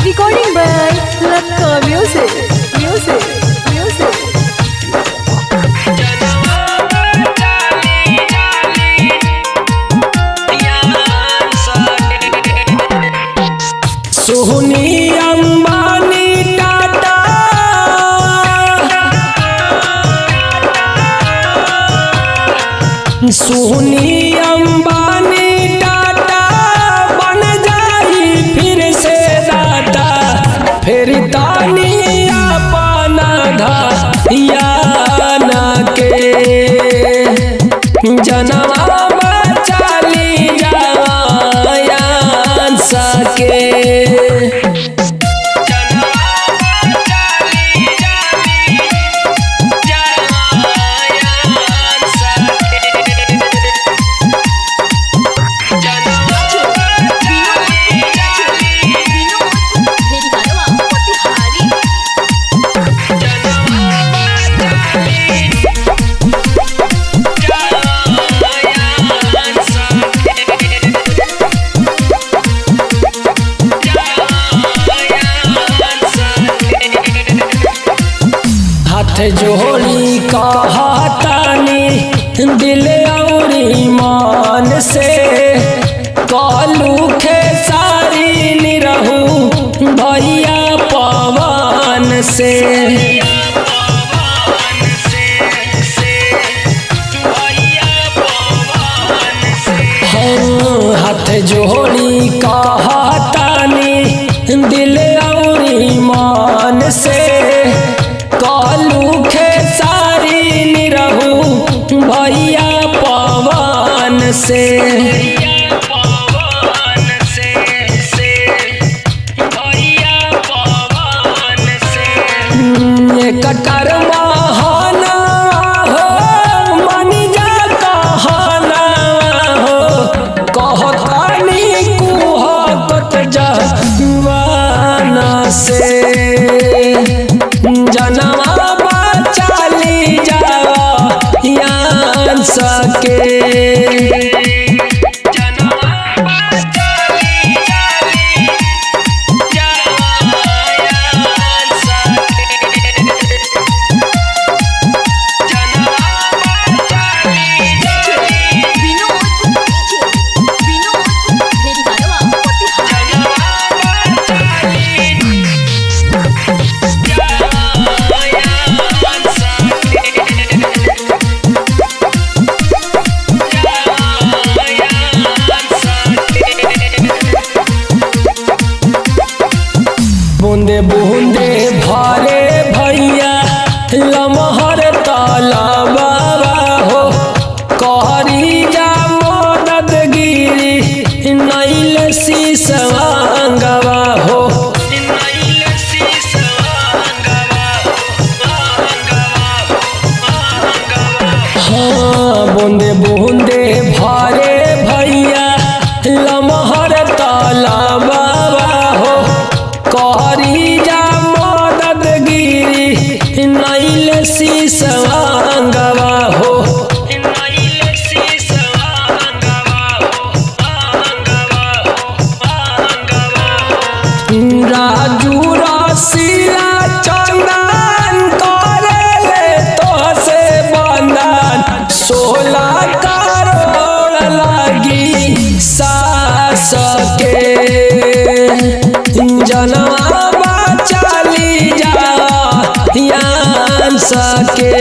Recording by Lakka Music. सोहनी अंबानी टाटा बन जाई फिर से दाता फिर तानी अपना धायाना के जनवा चली जान सके। हाथ जोड़ी कहतानी दिल और ईमान से कालू खेसारी निरहू भैया पवन से। हाथ जोड़ी कहतानी दिल और ईमान से कालू खेसारी निरहू भैया पवन से। कटर महाना हो मनी जा कहना हो कहतानी कुहकत जवाना से जनवा चली जान सके। बूंदे बूंदे भरे भैया लमहर तालाबा हो कहरी जा मदद गिरी नैल शीशवांगवा हो। हाँ बूंदे बूंदे भरे भैया लमहर तालाबा हो कहरी जा मदद गिरी नैल शीशवांगवा हो। राजू रसीला चंदन करे तो से बंधन 16 करोड़ लगी सास के जनवा चली जान सके।